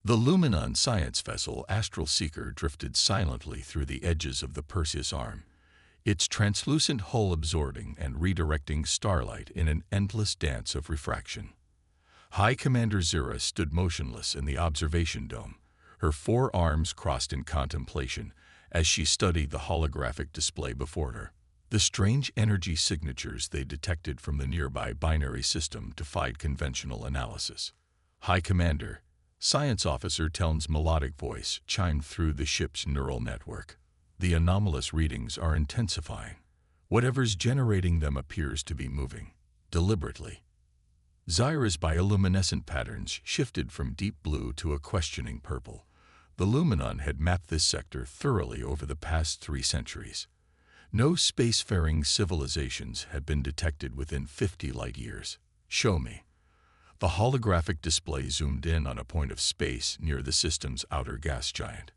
The Luminon science vessel Astral Seeker drifted silently through the edges of the Perseus arm, its translucent hull absorbing and redirecting starlight in an endless dance of refraction. High Commander Zira stood motionless in the observation dome, her four arms crossed in contemplation as she studied the holographic display before her. The strange energy signatures they detected from the nearby binary system defied conventional analysis. High Commander, Science Officer Teln's melodic voice chimed through the ship's neural network. The anomalous readings are intensifying. Whatever's generating them appears to be moving, deliberately. Zyra's bioluminescent patterns shifted from deep blue to a questioning purple. The Luminon had mapped this sector thoroughly over the past 3 centuries. No spacefaring civilizations had been detected within 50 light years. Show me. The holographic display zoomed in on a point of space near the system's outer gas giant.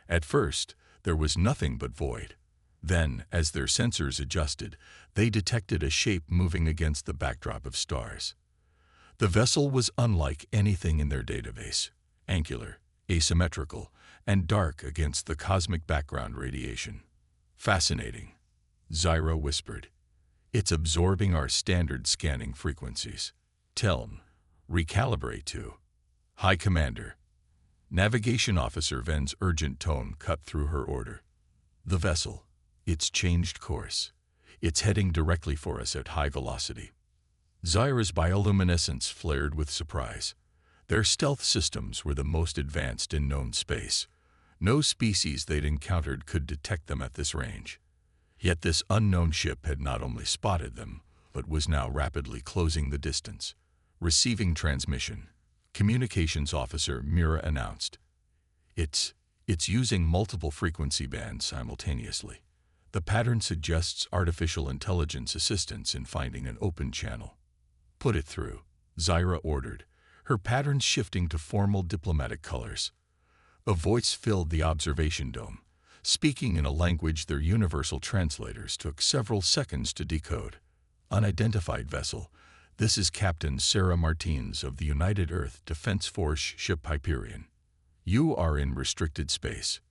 At first, there was nothing but void. Then, as their sensors adjusted, they detected a shape moving against the backdrop of stars. The vessel was unlike anything in their database, angular, asymmetrical, and dark against the cosmic background radiation. Fascinating, Zyra whispered. It's absorbing our standard scanning frequencies. Teln, recalibrate to. High Commander. Navigation Officer Ven's urgent tone cut through her order. The vessel, it's changed course. It's heading directly for us at high velocity. Zyra's bioluminescence flared with surprise. Their stealth systems were the most advanced in known space. No species they'd encountered could detect them at this range. Yet this unknown ship had not only spotted them, but was now rapidly closing the distance. Receiving transmission, Communications Officer Mira announced. It's using multiple frequency bands simultaneously. The pattern suggests artificial intelligence assistance in finding an open channel. Put it through, Zyra ordered, her patterns shifting to formal diplomatic colors. A voice filled the observation dome, speaking in a language their universal translators took several seconds to decode. Unidentified vessel, this is Captain Sarah Martins of the United Earth Defense Force ship Hyperion. You are in restricted space.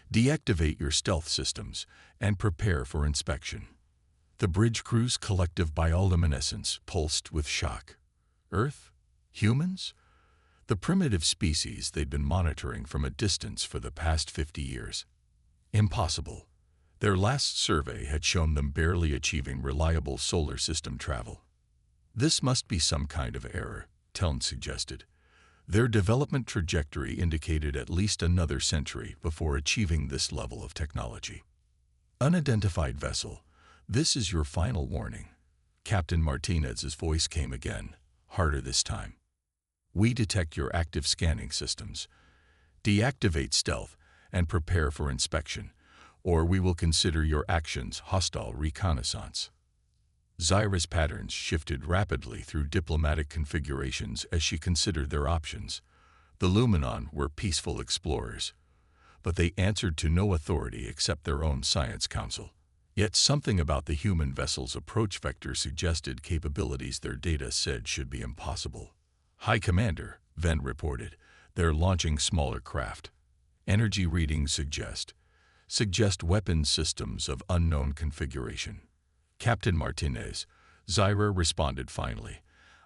Deactivate your stealth systems and prepare for inspection. The bridge crew's collective bioluminescence pulsed with shock. Earth? Humans? The primitive species they'd been monitoring from a distance for the past 50 years. Impossible. Their last survey had shown them barely achieving reliable solar system travel. This must be some kind of error, Teln suggested. Their development trajectory indicated at least another century before achieving this level of technology. Unidentified vessel, this is your final warning. Captain Martinez's voice came again, harder this time. We detect your active scanning systems. Deactivate stealth and prepare for inspection, or we will consider your actions hostile reconnaissance. Zyra's patterns shifted rapidly through diplomatic configurations as she considered their options. The Luminon were peaceful explorers, but they answered to no authority except their own science council. Yet something about the human vessel's approach vector suggested capabilities their data said should be impossible. High Commander, Ven reported, they're launching smaller craft. Energy readings suggest weapons systems of unknown configuration. Captain Martinez, Zyra responded finally.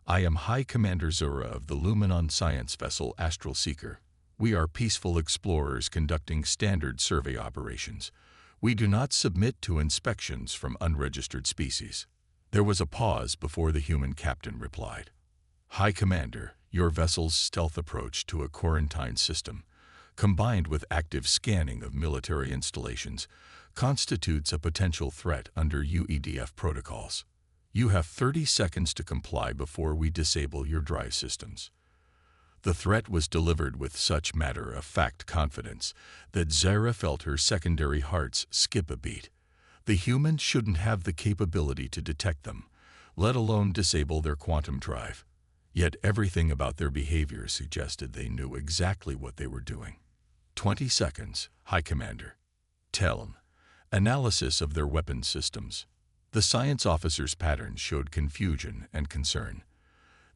I am High Commander Zura of the Luminon science vessel Astral Seeker. We are peaceful explorers conducting standard survey operations. We do not submit to inspections from unregistered species. There was a pause before the human captain replied. High Commander, your vessel's stealth approach to a quarantine system, combined with active scanning of military installations, constitutes a potential threat under UEDF protocols. You have 30 seconds to comply before we disable your drive systems. The threat was delivered with such matter-of-fact confidence that Zyra felt her secondary hearts skip a beat. The human shouldn't have the capability to detect them, let alone disable their quantum drive. Yet everything about their behavior suggested they knew exactly what they were doing. 20 seconds, High Commander. Teln. Analysis of their weapon systems. The science officer's patterns showed confusion and concern.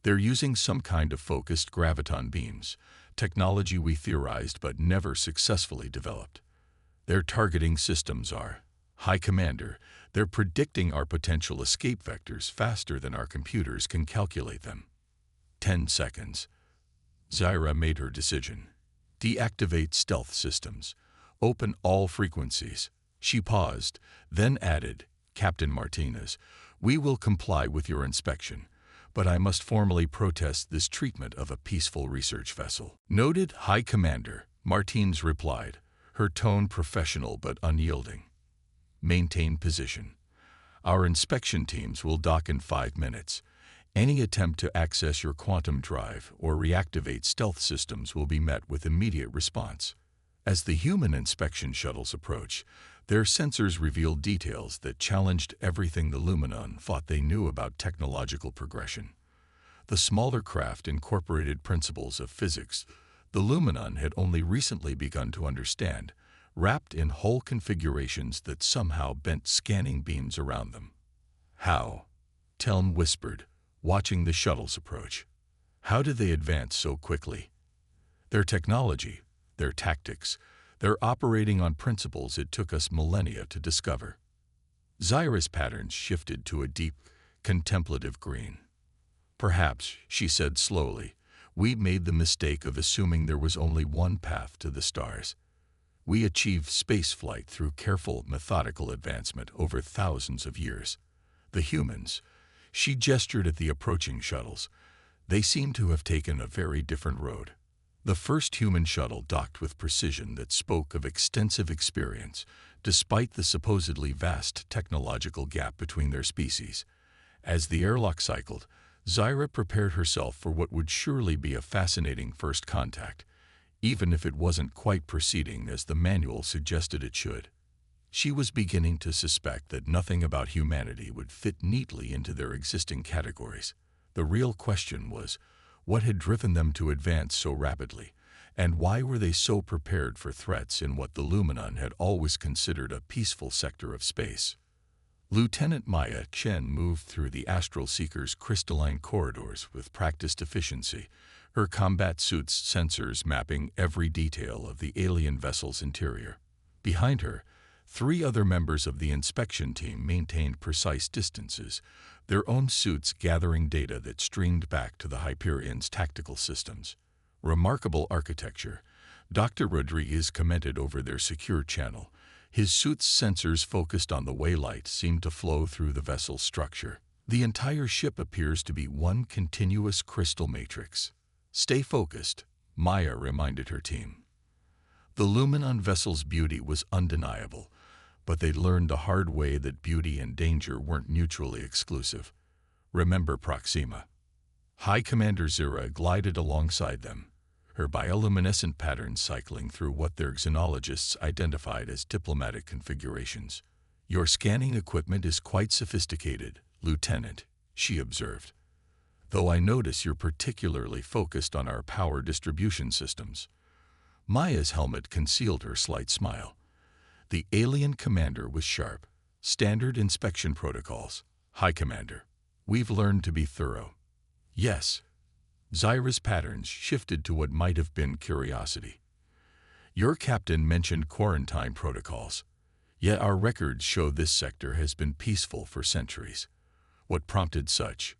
They're using some kind of focused graviton beams, technology we theorized but never successfully developed. Their targeting systems are, High Commander, they're predicting our potential escape vectors faster than our computers can calculate them. 10 seconds. Zyra made her decision. Deactivate stealth systems. Open all frequencies. She paused, then added, Captain Martinez, we will comply with your inspection, but I must formally protest this treatment of a peaceful research vessel. Noted, High Commander, Martins replied, her tone professional but unyielding. Maintain position. Our inspection teams will dock in 5 minutes. Any attempt to access your quantum drive or reactivate stealth systems will be met with immediate response. As the human inspection shuttles approach, their sensors revealed details that challenged everything the Luminon thought they knew about technological progression. The smaller craft incorporated principles of physics the Luminon had only recently begun to understand, wrapped in whole configurations that somehow bent scanning beams around them. How? Telm whispered, watching the shuttles approach. How did they advance so quickly? Their technology, their tactics, they're operating on principles it took us millennia to discover. Zyra's patterns shifted to a deep, contemplative green. Perhaps, she said slowly, we made the mistake of assuming there was only one path to the stars. We achieved spaceflight through careful, methodical advancement over thousands of years. The humans, she gestured at the approaching shuttles, they seemed to have taken a very different road. The first human shuttle docked with precision that spoke of extensive experience, despite the supposedly vast technological gap between their species. As the airlock cycled, Zyra prepared herself for what would surely be a fascinating first contact, even if it wasn't quite proceeding as the manual suggested it should. She was beginning to suspect that nothing about humanity would fit neatly into their existing categories. The real question was, what had driven them to advance so rapidly, and why were they so prepared for threats in what the Luminon had always considered a peaceful sector of space? Lieutenant Maya Chen moved through the Astral Seeker's crystalline corridors with practiced efficiency, her combat suit's sensors mapping every detail of the alien vessel's interior. Behind her, 3 other members of the inspection team maintained precise distances, their own suits gathering data that streamed back to the Hyperion's tactical systems. Remarkable architecture. Dr. Rodriguez commented over their secure channel. His suit's sensors focused on the waylight seemed to flow through the vessel's structure. The entire ship appears to be one continuous crystal matrix. Stay focused, Maya reminded her team. The Luminon vessel's beauty was undeniable, but they'd learned the hard way that beauty and danger weren't mutually exclusive. Remember Proxima. High Commander Zyra glided alongside them, her bioluminescent patterns cycling through what their xenologists identified as diplomatic configurations. Your scanning equipment is quite sophisticated, Lieutenant, she observed. Though I notice you're particularly focused on our power distribution systems. Maya's helmet concealed her slight smile. The alien commander was sharp. Standard inspection protocols. High Commander, we've learned to be thorough. Yes. Zyra's patterns shifted to what might have been curiosity. Your captain mentioned quarantine protocols. Yet our records show this sector has been peaceful for centuries. What prompted such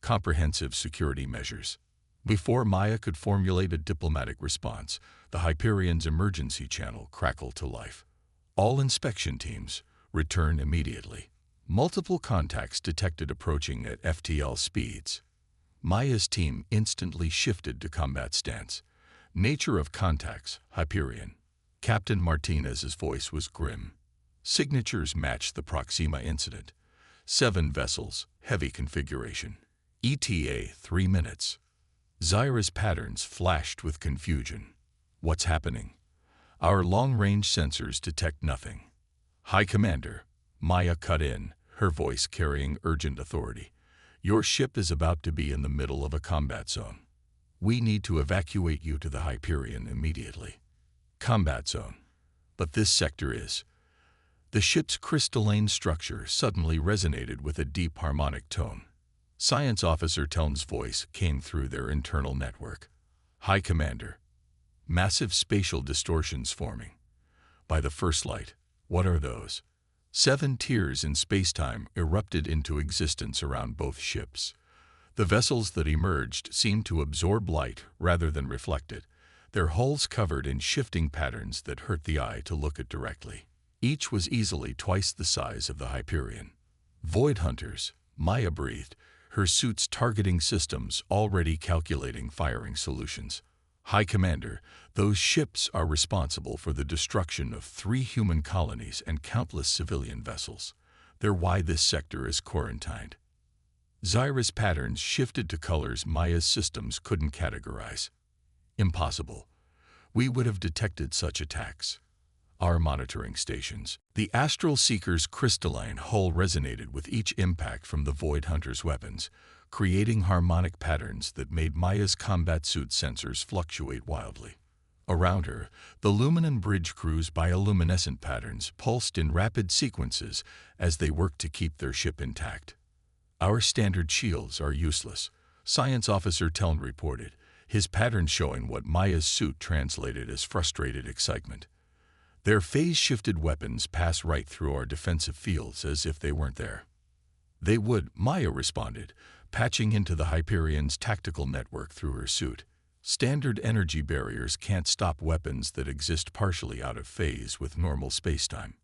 comprehensive security measures? Before Maya could formulate a diplomatic response, the Hyperion's emergency channel crackled to life. All inspection teams, return immediately. Multiple contacts detected approaching at FTL speeds. Maya's team instantly shifted to combat stance. Nature of contacts, Hyperion. Captain Martinez's voice was grim. Signatures matched the Proxima incident. 7 vessels, heavy configuration. ETA 3 minutes. Zyra's patterns flashed with confusion. What's happening? Our long-range sensors detect nothing. High Commander, Maya cut in, her voice carrying urgent authority. Your ship is about to be in the middle of a combat zone. We need to evacuate you to the Hyperion immediately. Combat zone. But this sector is. The ship's crystalline structure suddenly resonated with a deep harmonic tone. Science Officer Telm's voice came through their internal network. High Commander, massive spatial distortions forming. By the first light, what are those? 7 tears in spacetime erupted into existence around both ships. The vessels that emerged seemed to absorb light rather than reflect it, their hulls covered in shifting patterns that hurt the eye to look at directly. Each was easily twice the size of the Hyperion. Void hunters, Maya breathed, her suit's targeting systems already calculating firing solutions. High Commander, those ships are responsible for the destruction of 3 human colonies and countless civilian vessels. They're why this sector is quarantined. Zyra's patterns shifted to colors Maya's systems couldn't categorize. Impossible. We would have detected such attacks. Our monitoring stations. The Astral Seeker's crystalline hull resonated with each impact from the Void Hunter's weapons, creating harmonic patterns that made Maya's combat suit sensors fluctuate wildly. Around her, the Luminon bridge crew's bioluminescent patterns pulsed in rapid sequences as they worked to keep their ship intact. Our standard shields are useless, Science Officer Teln reported, his patterns showing what Maya's suit translated as frustrated excitement. Their phase-shifted weapons pass right through our defensive fields as if they weren't there. They would, Maya responded, patching into the Hyperion's tactical network through her suit. Standard energy barriers can't stop weapons that exist partially out of phase with normal spacetime.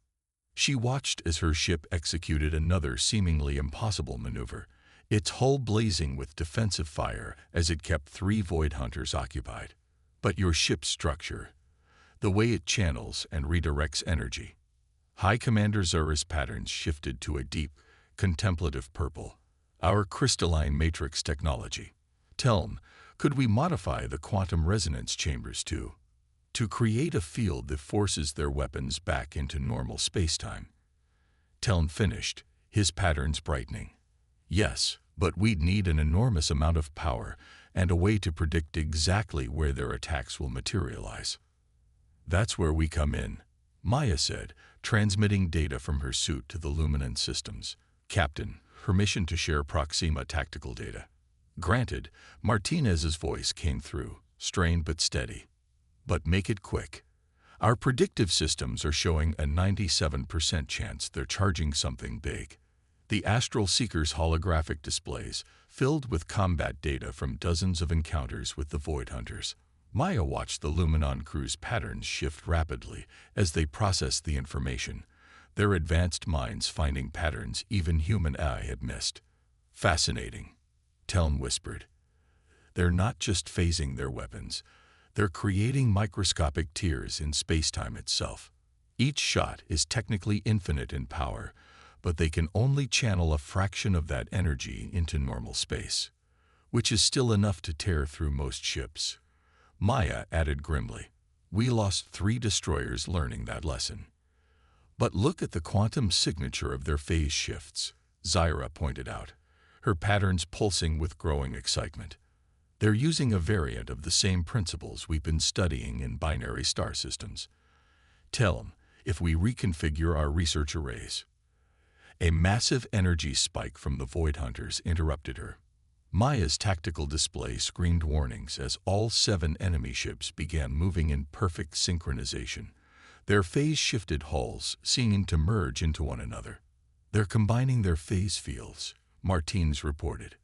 She watched as her ship executed another seemingly impossible maneuver, its hull blazing with defensive fire as it kept 3 Void Hunters occupied. But your ship's structure, the way it channels and redirects energy. High Commander Zura's patterns shifted to a deep, contemplative purple. Our crystalline matrix technology. Teln, could we modify the quantum resonance chambers to create a field that forces their weapons back into normal spacetime? Teln finished, his patterns brightening. Yes, but we'd need an enormous amount of power and a way to predict exactly where their attacks will materialize. That's where we come in, Maya said, transmitting data from her suit to the Luminon systems. Captain, permission to share Proxima tactical data. Granted, Martinez's voice came through, strained but steady. But make it quick. Our predictive systems are showing a 97% chance they're charging something big. The Astral Seeker's holographic displays, filled with combat data from dozens of encounters with the Void Hunters. Maya watched the Luminon crew's patterns shift rapidly as they processed the information, their advanced minds finding patterns even human eye had missed. Fascinating, Teln whispered. They're not just phasing their weapons, they're creating microscopic tears in spacetime itself. Each shot is technically infinite in power, but they can only channel a fraction of that energy into normal space, which is still enough to tear through most ships. Maya added grimly, we lost 3 destroyers learning that lesson. But look at the quantum signature of their phase shifts, Zyra pointed out, her patterns pulsing with growing excitement. They're using a variant of the same principles we've been studying in binary star systems. Tell them, if we reconfigure our research arrays. A massive energy spike from the Void Hunters interrupted her. Maya's tactical display screamed warnings as all 7 enemy ships began moving in perfect synchronization, their phase-shifted hulls seeming to merge into one another. They're combining their phase fields, Martins reported.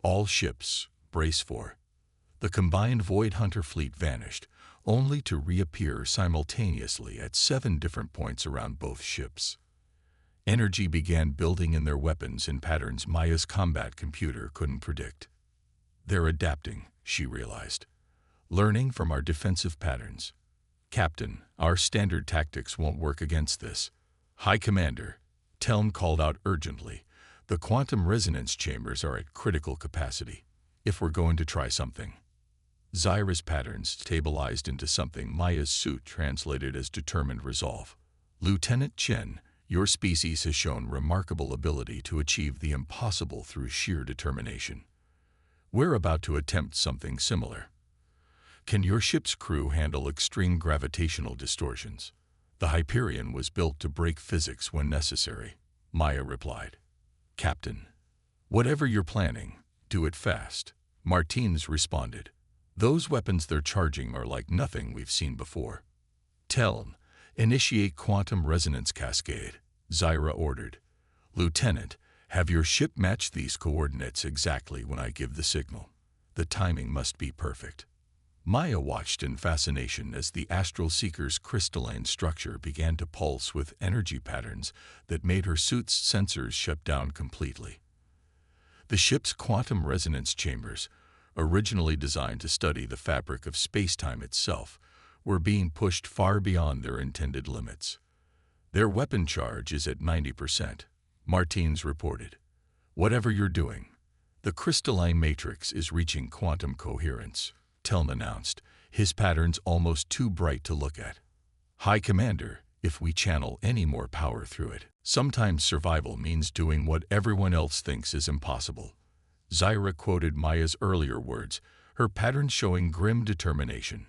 All ships, brace for. The combined Void Hunter fleet vanished, only to reappear simultaneously at 7 different points around both ships. Energy began building in their weapons in patterns Maya's combat computer couldn't predict. They're adapting, she realized, learning from our defensive patterns. Captain, our standard tactics won't work against this. High Commander, Teln called out urgently, the quantum resonance chambers are at critical capacity, if we're going to try something. Zyra's patterns stabilized into something Maya's suit translated as determined resolve. Lieutenant Chen, your species has shown remarkable ability to achieve the impossible through sheer determination. We're about to attempt something similar. Can your ship's crew handle extreme gravitational distortions? The Hyperion was built to break physics when necessary, Maya replied. Captain, whatever you're planning, do it fast, Martins responded. Those weapons they're charging are like nothing we've seen before. Teln, initiate quantum resonance cascade, Zyra ordered. Lieutenant, have your ship match these coordinates exactly when I give the signal. The timing must be perfect. Maya watched in fascination as the Astral Seeker's crystalline structure began to pulse with energy patterns that made her suit's sensors shut down completely. The ship's quantum resonance chambers, originally designed to study the fabric of space-time itself, were being pushed far beyond their intended limits. Their weapon charge is at 90%, Martins reported. Whatever you're doing, the crystalline matrix is reaching quantum coherence, Teln announced, his patterns almost too bright to look at. High Commander, if we channel any more power through it, sometimes survival means doing what everyone else thinks is impossible. Zyra quoted Maya's earlier words, her patterns showing grim determination.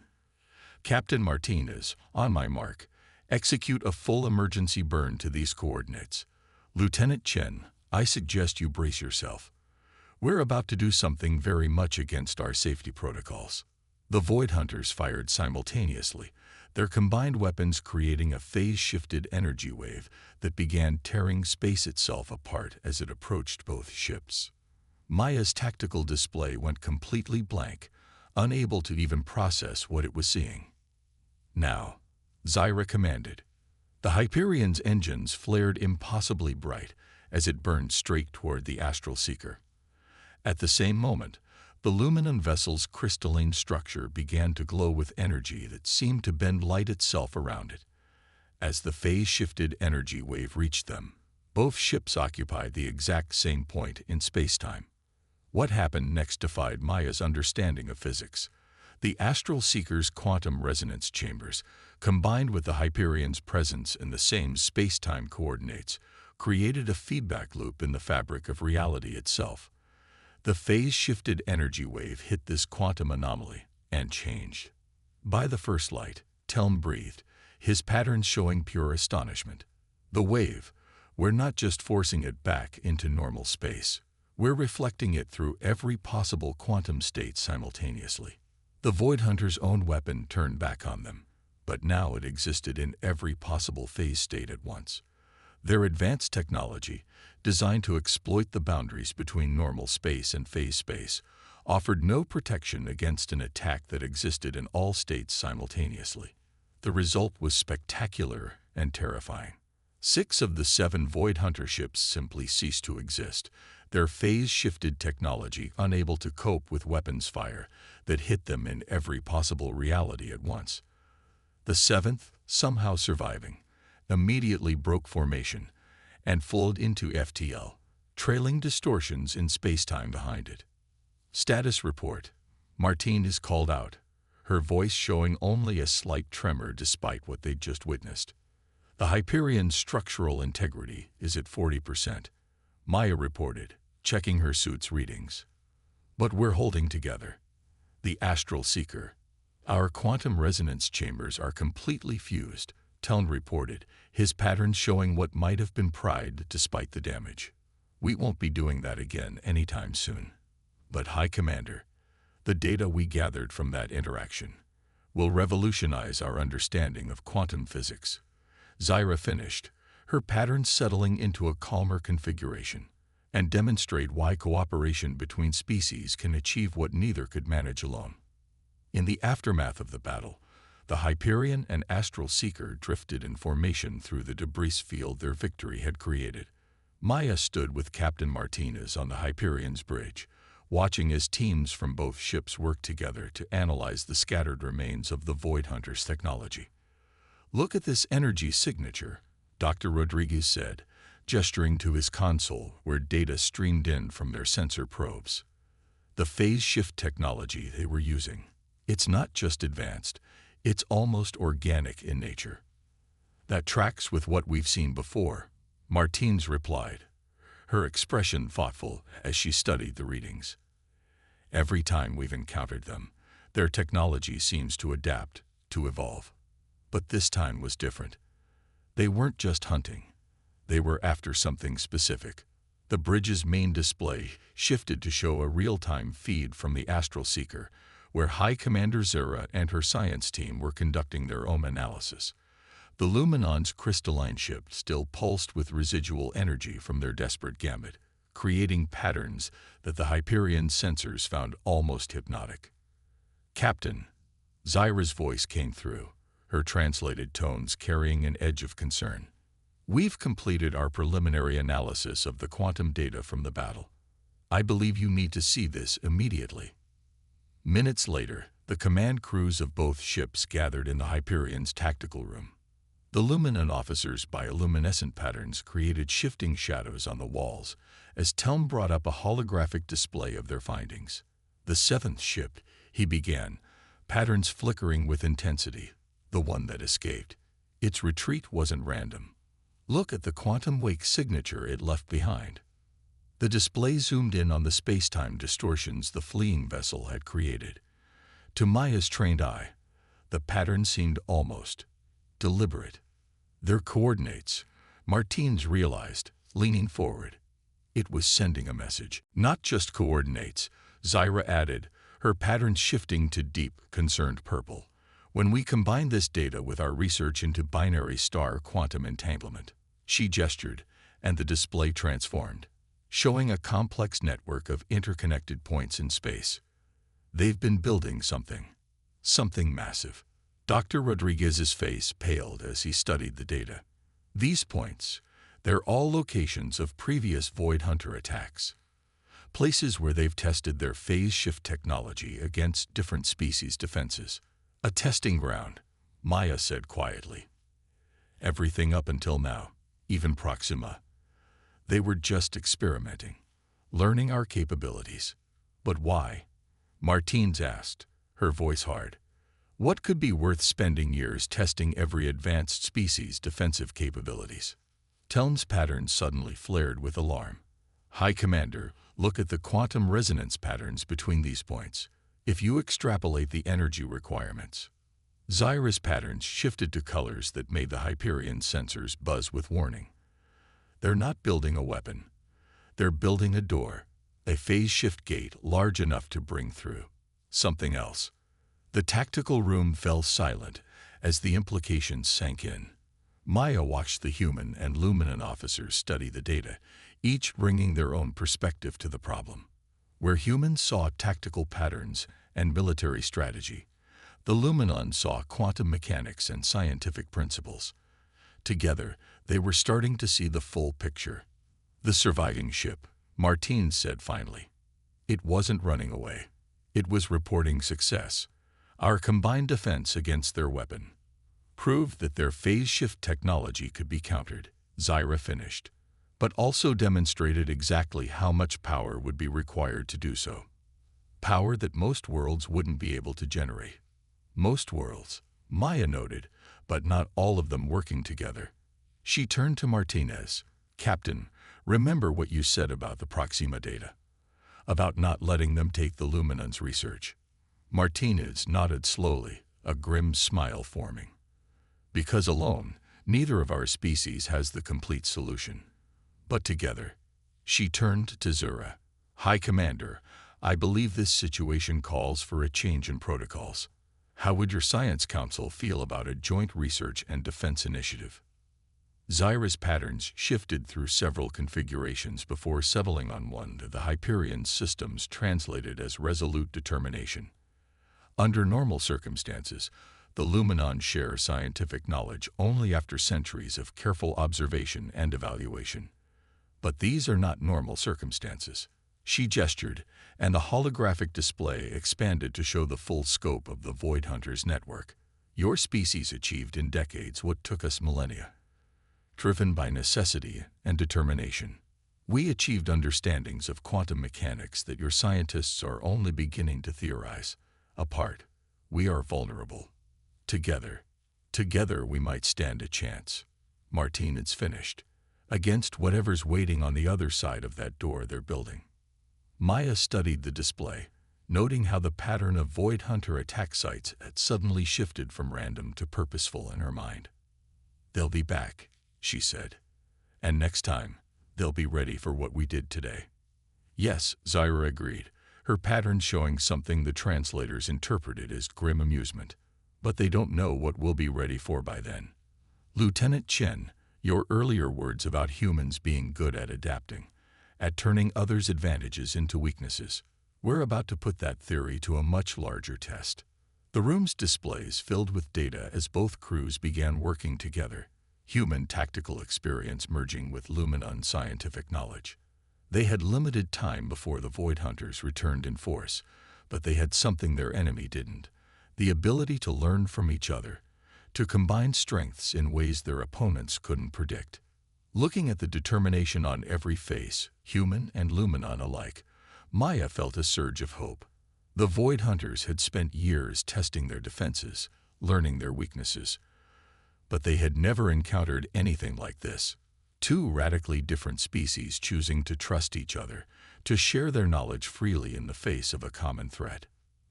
Captain Martinez, on my mark, execute a full emergency burn to these coordinates. Lieutenant Chen, I suggest you brace yourself. We're about to do something very much against our safety protocols. The Void Hunters fired simultaneously, their combined weapons creating a phase-shifted energy wave that began tearing space itself apart as it approached both ships. Maya's tactical display went completely blank, unable to even process what it was seeing. Now, Zyra commanded. The Hyperion's engines flared impossibly bright as it burned straight toward the Astral Seeker. At the same moment, the Luminum vessel's crystalline structure began to glow with energy that seemed to bend light itself around it. As the phase-shifted energy wave reached them, both ships occupied the exact same point in space-time. What happened next defied Maya's understanding of physics. The Astral Seeker's quantum resonance chambers, combined with the Hyperion's presence in the same space-time coordinates, created a feedback loop in the fabric of reality itself. The phase-shifted energy wave hit this quantum anomaly and changed. By the first light, Telm breathed, his patterns showing pure astonishment. The wave, we're not just forcing it back into normal space. We're reflecting it through every possible quantum state simultaneously. The Void Hunter's own weapon turned back on them, but now it existed in every possible phase state at once. Their advanced technology, designed to exploit the boundaries between normal space and phase space, offered no protection against an attack that existed in all states simultaneously. The result was spectacular and terrifying. 6 of the 7 Void Hunter ships simply ceased to exist, their phase-shifted technology unable to cope with weapons fire that hit them in every possible reality at once. The 7th, somehow surviving, immediately broke formation and folded into FTL, trailing distortions in spacetime behind it. Status report. Martine is called out, her voice showing only a slight tremor despite what they'd just witnessed. The Hyperion's structural integrity is at 40%, Maya reported, checking her suit's readings. But we're holding together. The Astral Seeker. Our quantum resonance chambers are completely fused, Teln reported, his patterns showing what might have been pride despite the damage. We won't be doing that again anytime soon. But High Commander, the data we gathered from that interaction will revolutionize our understanding of quantum physics. Zyra finished, her patterns settling into a calmer configuration, and demonstrate why cooperation between species can achieve what neither could manage alone. In the aftermath of the battle, the Hyperion and Astral Seeker drifted in formation through the debris field their victory had created. Maya stood with Captain Martinez on the Hyperion's bridge, watching as teams from both ships worked together to analyze the scattered remains of the Void Hunter's technology. "Look at this energy signature," Dr. Rodriguez said, gesturing to his console where data streamed in from their sensor probes. The phase shift technology they were using. It's not just advanced, it's almost organic in nature. "That tracks with what we've seen before," Martins replied, her expression thoughtful as she studied the readings. "Every time we've encountered them, their technology seems to adapt, to evolve. But this time was different. They weren't just hunting. They were after something specific." The bridge's main display shifted to show a real-time feed from the Astral Seeker, where High Commander Zura and her science team were conducting their own analysis. The Luminon's crystalline ship still pulsed with residual energy from their desperate gambit, creating patterns that the Hyperion sensors found almost hypnotic. "Captain," Zyra's voice came through, her translated tones carrying an edge of concern. "We've completed our preliminary analysis of the quantum data from the battle. I believe you need to see this immediately." Minutes later, the command crews of both ships gathered in the Hyperion's tactical room. The Luminon officers' bioluminescent patterns created shifting shadows on the walls as Telm brought up a holographic display of their findings. "The seventh ship," he began, patterns flickering with intensity, the one that escaped. "Its retreat wasn't random. Look at the quantum wake signature it left behind." The display zoomed in on the space-time distortions the fleeing vessel had created. To Maya's trained eye, the pattern seemed almost deliberate. "Their coordinates," Martins realized, leaning forward. It was sending a message. "Not just coordinates," Zyra added, her patterns shifting to deep, concerned purple. "When we combine this data with our research into binary star quantum entanglement," she gestured, and the display transformed, showing a complex network of interconnected points in space. "They've been building something massive." Dr. Rodriguez's face paled as he studied the data. "These points, they're all locations of previous Void Hunter attacks. Places where they've tested their phase shift technology against different species' defenses. A testing ground," Maya said quietly. "Everything up until now, even Proxima. They were just experimenting, learning our capabilities." "But why?" Martins asked, her voice hard. "What could be worth spending years testing every advanced species' defensive capabilities?" Telm's pattern suddenly flared with alarm. "High Commander, look at the quantum resonance patterns between these points. If you extrapolate the energy requirements." Zyra's patterns shifted to colors that made the Hyperion sensors buzz with warning. "They're not building a weapon. They're building a door, a phase shift gate large enough to bring through something else." The tactical room fell silent as the implications sank in. Maya watched the human and Luminon officers study the data, each bringing their own perspective to the problem. Where humans saw tactical patterns and military strategy, the Luminon saw quantum mechanics and scientific principles. Together, they were starting to see the full picture. "The surviving ship," Martins said finally. "It wasn't running away. It was reporting success. Our combined defense against their weapon proved that their phase shift technology could be countered," Zyra finished, "but also demonstrated exactly how much power would be required to do so. Power that most worlds wouldn't be able to generate." "Most worlds," Maya noted, "but not all of them working together." She turned to Martinez. "Captain, remember what you said about the Proxima data? About not letting them take the Luminon's research?" Martinez nodded slowly, a grim smile forming. "Because alone, neither of our species has the complete solution. But together." She turned to Zura. "High Commander, I believe this situation calls for a change in protocols. How would your Science Council feel about a joint research and defense initiative?" Zyra's patterns shifted through several configurations before settling on one that the Hyperion systems translated as resolute determination. Under normal circumstances, the Luminon share scientific knowledge only after centuries of careful observation and evaluation. But these are not normal circumstances. She gestured, and the holographic display expanded to show the full scope of the Void Hunters network. "Your species achieved in decades what took us millennia. Driven by necessity and determination. We achieved understandings of quantum mechanics that your scientists are only beginning to theorize. Apart, we are vulnerable. Together we might stand a chance." Martinez finished. "Against whatever's waiting on the other side of that door they're building." Maya studied the display, noting how the pattern of Void Hunter attack sites had suddenly shifted from random to purposeful in her mind. "They'll be back," she said. "And next time, they'll be ready for what we did today." "Yes," Zyra agreed, her pattern showing something the translators interpreted as grim amusement. But they don't know what we'll be ready for by then. Lieutenant Chen, your earlier words about humans being good at adapting, at turning others' advantages into weaknesses, we're about to put that theory to a much larger test. The room's displays filled with data as both crews began working together, human tactical experience merging with Luminon scientific knowledge. They had limited time before the Void Hunters returned in force, but they had something their enemy didn't: the ability to learn from each other, to combine strengths in ways their opponents couldn't predict. Looking at the determination on every face, human and Luminon alike, Maya felt a surge of hope. The Void Hunters had spent years testing their defenses, learning their weaknesses, but they had never encountered anything like this. Two radically different species choosing to trust each other, to share their knowledge freely in the face of a common threat.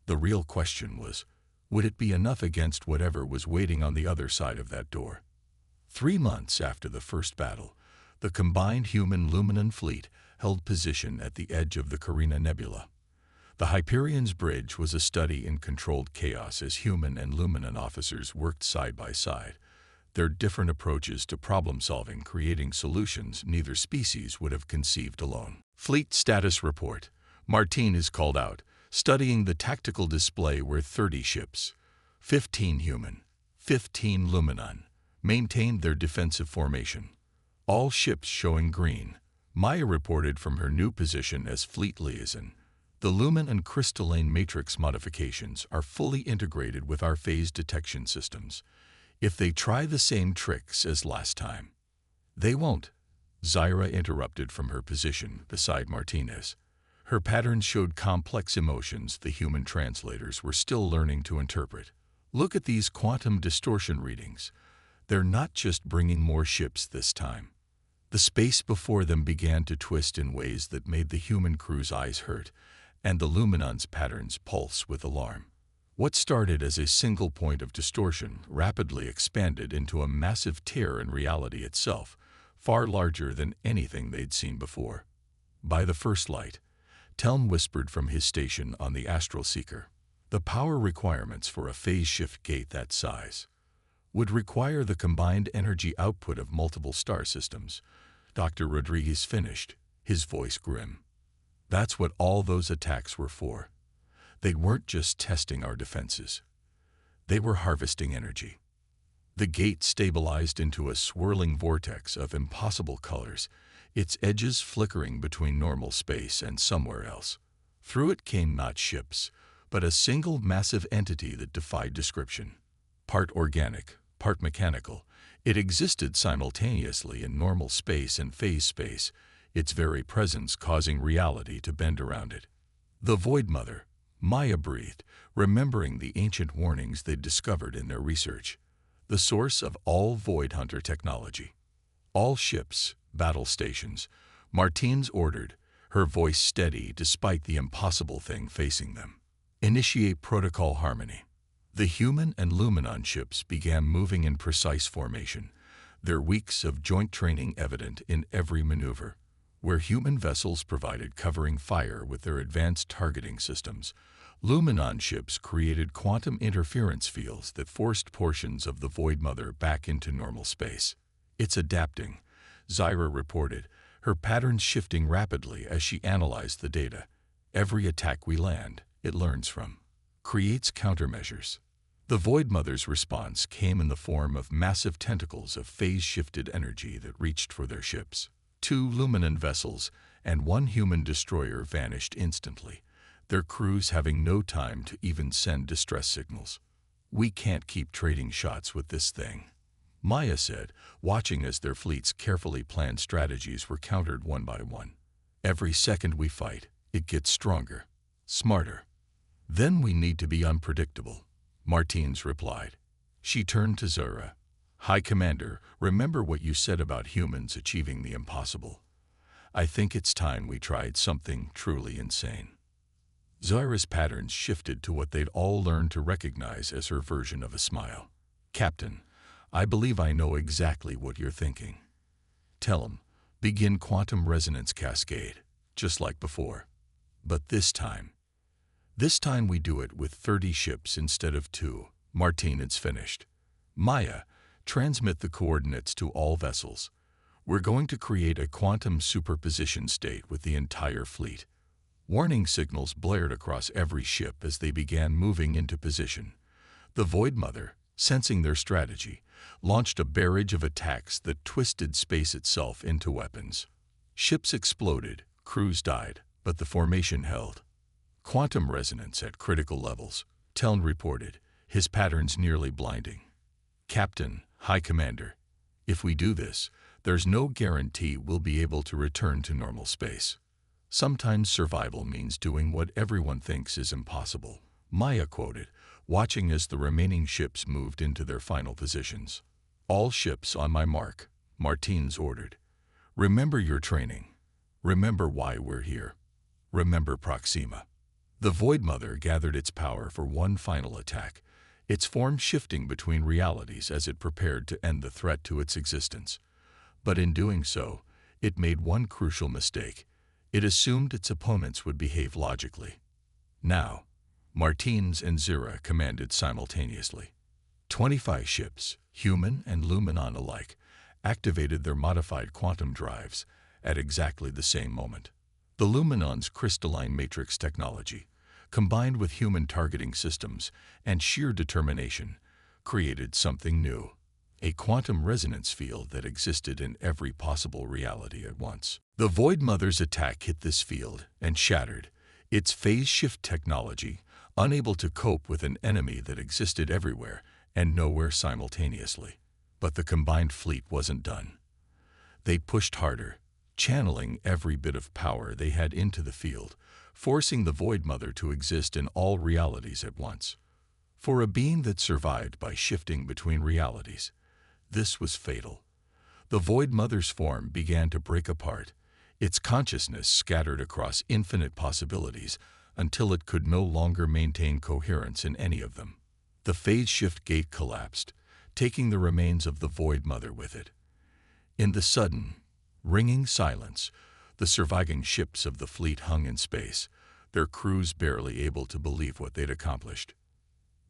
The real question was, would it be enough against whatever was waiting on the other side of that door? 3 months after the first battle, the combined human-Luminon fleet held position at the edge of the Carina Nebula. The Hyperion's bridge was a study in controlled chaos as human and Luminon officers worked side by side, their different approaches to problem-solving creating solutions neither species would have conceived alone. Fleet Status Report. Martine is called out. Studying the tactical display were 30 ships, 15 human, 15 Luminon, maintained their defensive formation. All ships showing green. Maya reported from her new position as fleet liaison. The lumen and crystalline matrix modifications are fully integrated with our phase detection systems. If they try the same tricks as last time. They won't, Zyra interrupted from her position beside Martinez. Her pattern showed complex emotions the human translators were still learning to interpret. Look at these quantum distortion readings. They're not just bringing more ships this time. The space before them began to twist in ways that made the human crew's eyes hurt, and the Luminon's patterns pulse with alarm. What started as a single point of distortion rapidly expanded into a massive tear in reality itself, far larger than anything they'd seen before. By the first light, Telm whispered from his station on the Astral Seeker. The power requirements for a phase shift gate that size would require the combined energy output of multiple star systems. Dr. Rodriguez finished, his voice grim. That's what all those attacks were for. They weren't just testing our defenses. They were harvesting energy. The gate stabilized into a swirling vortex of impossible colors, its edges flickering between normal space and somewhere else. Through it came not ships, but a single massive entity that defied description. Part organic, part mechanical, it existed simultaneously in normal space and phase space, its very presence causing reality to bend around it. The Void Mother, Maya breathed, remembering the ancient warnings they'd discovered in their research. The source of all Void Hunter technology. All ships, battle stations, Martines ordered, her voice steady despite the impossible thing facing them. Initiate protocol harmony. The human and Luminon ships began moving in precise formation, their weeks of joint training evident in every maneuver. Where human vessels provided covering fire with their advanced targeting systems, Luminon ships created quantum interference fields that forced portions of the Void Mother back into normal space. It's adapting, Zyra reported, her patterns shifting rapidly as she analyzed the data. Every attack we land, it learns from, creates countermeasures. The Void Mother's response came in the form of massive tentacles of phase-shifted energy that reached for their ships. 2 Luminon vessels and 1 human destroyer vanished instantly, their crews having no time to even send distress signals. We can't keep trading shots with this thing, Maya said, watching as their fleet's carefully planned strategies were countered one by one. Every second we fight, it gets stronger, smarter. Then we need to be unpredictable, Martines replied. She turned to Zura. High Commander, remember what you said about humans achieving the impossible. I think it's time we tried something truly insane. Zura's patterns shifted to what they'd all learned to recognize as her version of a smile. Captain, I believe I know exactly what you're thinking. Tell him, begin quantum resonance cascade, just like before. But this time, This time we do it with 30 ships instead of 2. Martine, it's finished. Maya, transmit the coordinates to all vessels. We're going to create a quantum superposition state with the entire fleet. Warning signals blared across every ship as they began moving into position. The Void Mother, sensing their strategy, launched a barrage of attacks that twisted space itself into weapons. Ships exploded, crews died, but the formation held. Quantum resonance at critical levels, Teln reported, his patterns nearly blinding. Captain, High Commander, if we do this, there's no guarantee we'll be able to return to normal space. Sometimes survival means doing what everyone thinks is impossible, Maya quoted, watching as the remaining ships moved into their final positions. All ships on my mark, Martines ordered. Remember your training. Remember why we're here. Remember Proxima. The Void Mother gathered its power for one final attack, its form shifting between realities as it prepared to end the threat to its existence. But in doing so, it made one crucial mistake. It assumed its opponents would behave logically. Now, Martines and Zira commanded simultaneously. 25 ships, human and Luminon alike, activated their modified quantum drives at exactly the same moment. The Luminon's crystalline matrix technology, combined with human targeting systems and sheer determination, created something new, a quantum resonance field that existed in every possible reality at once. The Void Mother's attack hit this field and shattered, its phase shift technology unable to cope with an enemy that existed everywhere and nowhere simultaneously. But the combined fleet wasn't done. They pushed harder, channeling every bit of power they had into the field, forcing the Void Mother to exist in all realities at once. For a being that survived by shifting between realities, this was fatal. The Void Mother's form began to break apart, its consciousness scattered across infinite possibilities until it could no longer maintain coherence in any of them. The phase shift gate collapsed, taking the remains of the Void Mother with it. In the sudden, ringing silence, the surviving ships of the fleet hung in space, their crews barely able to believe what they'd accomplished.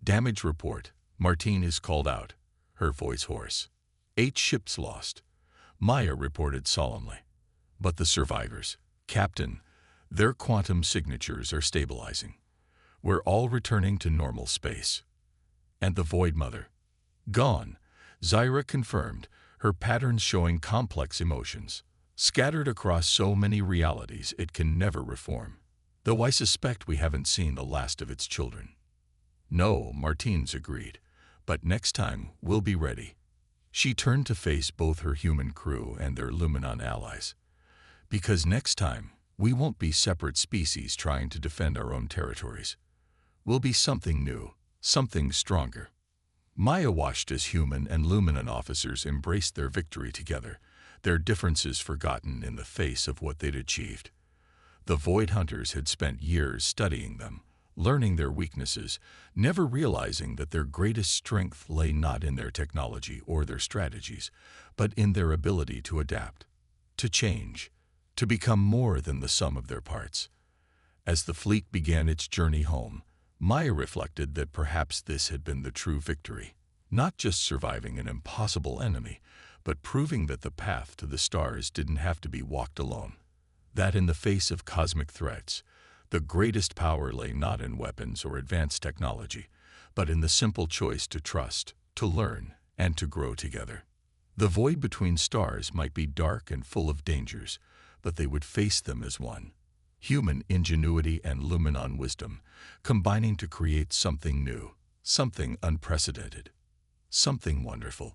Damage report, Martine is called out, her voice hoarse. 8 ships lost, Maya reported solemnly. But the survivors, Captain, their quantum signatures are stabilizing. We're all returning to normal space. And the Void Mother? Gone, Zira confirmed, her patterns showing complex emotions, scattered across so many realities it can never reform. Though I suspect we haven't seen the last of its children. No, Martines agreed, but next time we'll be ready. She turned to face both her human crew and their Luminon allies. Because next time, we won't be separate species trying to defend our own territories. We'll be something new, something stronger. Maya watched as human and Luminon officers embraced their victory together, their differences forgotten in the face of what they'd achieved. The Void Hunters had spent years studying them, learning their weaknesses, never realizing that their greatest strength lay not in their technology or their strategies, but in their ability to adapt, to change, to become more than the sum of their parts. As the fleet began its journey home, Maya reflected that perhaps this had been the true victory, not just surviving an impossible enemy, but proving that the path to the stars didn't have to be walked alone. That in the face of cosmic threats, the greatest power lay not in weapons or advanced technology, but in the simple choice to trust, to learn, and to grow together. The void between stars might be dark and full of dangers, but they would face them as one. Human ingenuity and Luminon wisdom, combining to create something new, something unprecedented, something wonderful.